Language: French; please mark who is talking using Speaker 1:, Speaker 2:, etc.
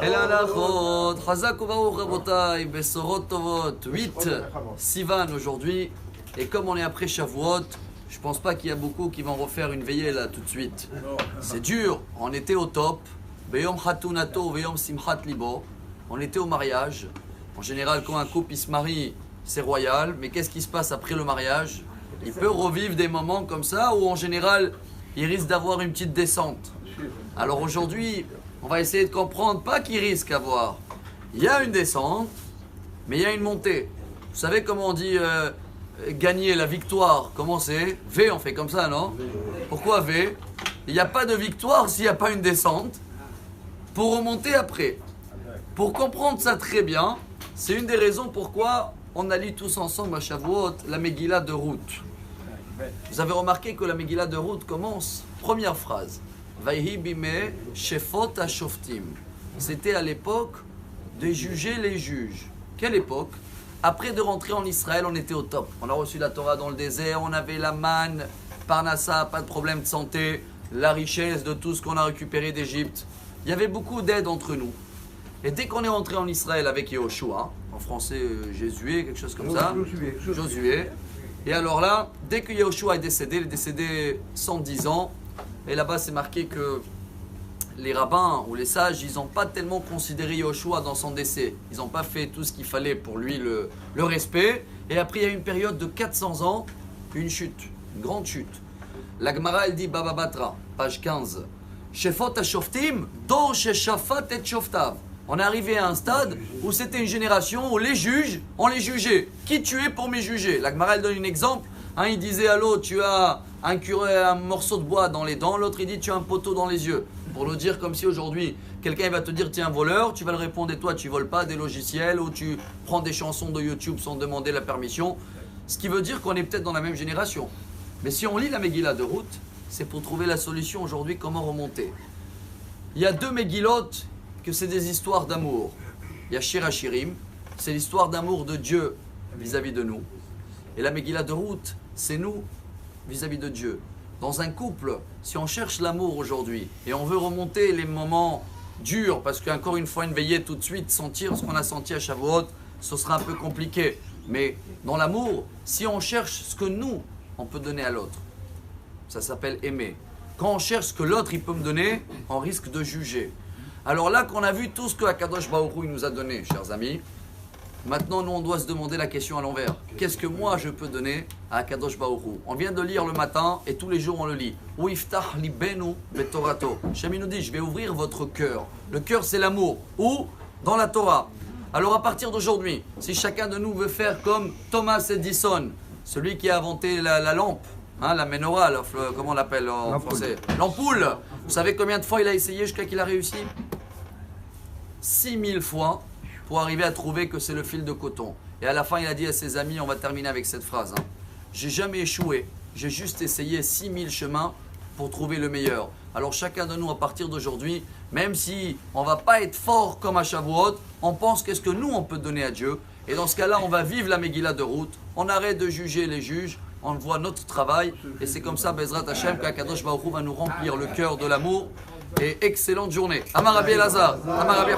Speaker 1: Elhalachot, Chazak uvaruch rabotai, Besorot tovot, 8 Sivan aujourd'hui. Et comme on est après Shavuot, je pense pas qu'il y a beaucoup qui vont refaire une veillée là tout de suite. C'est dur, on était au top. Beyom Hatunato, Beyom Simchat Libo. On était au mariage. En général, quand un couple il se marie, c'est royal. Mais qu'est-ce qui se passe après le mariage? Il peut revivre des moments comme ça où en général, il risque d'avoir une petite descente. Alors aujourd'hui, on va essayer de comprendre, pas qu'il risque d'avoir. Il y a une descente, mais il y a une montée. Vous savez comment on dit gagner la victoire? Comment c'est? V, on fait comme ça, non? Pourquoi V? Il n'y a pas de victoire s'il n'y a pas une descente pour remonter après. Pour comprendre ça très bien, c'est une des raisons pourquoi on a lu tous ensemble à Shavuot la Megillah de Ruth. Vous avez remarqué que la Megillah de Ruth commence, première phrase, Vayhi bime shefot hashoftim. C'était à l'époque de juger les juges. Quelle époque? Après de rentrer en Israël, on était au top. On a reçu la Torah dans le désert, on avait la manne, Parnassa, pas de problème de santé, la richesse de tout ce qu'on a récupéré d'Égypte. Il y avait beaucoup d'aide entre nous. Et dès qu'on est rentré en Israël avec Yehoshua, en français Jésué, quelque chose comme ça, Josué. Et alors là, dès que Yehoshua est décédé, il est décédé 110 ans, et là-bas c'est marqué que les rabbins ou les sages, ils n'ont pas tellement considéré Yehoshua dans son décès. Ils n'ont pas fait tout ce qu'il fallait pour lui, le respect. Et après, il y a eu une période de 400 ans, une chute, une grande chute. La Gemara, elle dit Baba Batra, page 15. Shefot hashoftim, dor sheshafat et shoftav. On est arrivé à un stade où c'était une génération où les juges, on les jugeait. Qui tu es pour me juger? La Gemara, elle donne un exemple. Un, il disait à l'autre, tu as un morceau de bois dans les dents. L'autre, il dit, tu as un poteau dans les yeux. Pour le dire comme si aujourd'hui, quelqu'un va te dire, tu es un voleur. Tu vas le répondre, et toi, tu voles pas des logiciels ou tu prends des chansons de YouTube sans demander la permission. Ce qui veut dire qu'on est peut-être dans la même génération. Mais si on lit la Megillah de Ruth, c'est pour trouver la solution aujourd'hui, comment remonter. Il y a deux Megillot que c'est des histoires d'amour. Il y a Shir Hashirim, c'est l'histoire d'amour de Dieu vis-à-vis de nous. Et la Megillah de Ruth, c'est nous vis-à-vis de Dieu. Dans un couple, si on cherche l'amour aujourd'hui et on veut remonter les moments durs, parce qu'encore une fois, une veillée tout de suite, sentir ce qu'on a senti à Shavuot, ce sera un peu compliqué. Mais dans l'amour, si on cherche ce que nous, on peut donner à l'autre, ça s'appelle aimer. Quand on cherche ce que l'autre il peut me donner, on risque de juger. Alors là qu'on a vu tout ce que Akadosh Baruch Hu nous a donné, chers amis, maintenant nous on doit se demander la question à l'envers. Qu'est-ce que moi je peux donner à Akadosh Baruch Hu? On vient de lire le matin et tous les jours on le lit. Uiftach libenu betorato. Shemi nous dit, je vais ouvrir votre cœur. Le cœur c'est l'amour. Où? Dans la Torah. Alors à partir d'aujourd'hui, si chacun de nous veut faire comme Thomas Edison, celui qui a inventé la lampe, hein, la menorah, comment on l'appelle en français? L'ampoule. Vous savez combien de fois il a essayé jusqu'à qu'il a réussi? 6000 fois pour arriver à trouver que c'est le fil de coton. Et à la fin, il a dit à ses amis, on va terminer avec cette phrase. J'ai jamais échoué, j'ai juste essayé 6000 chemins pour trouver le meilleur. Alors chacun de nous, à partir d'aujourd'hui, même si on ne va pas être fort comme à Shavuot, on pense qu'est-ce que nous, on peut donner à Dieu. Et dans ce cas-là, on va vivre la Megillah de Ruth. On arrête de juger les juges. On voit notre travail. Et c'est comme ça, Bezrat Hashem, qu'Akadosh Baruch Hu va nous remplir le cœur de l'amour. Et excellente journée. Amar Rabbi Elazar. Amar Rabbi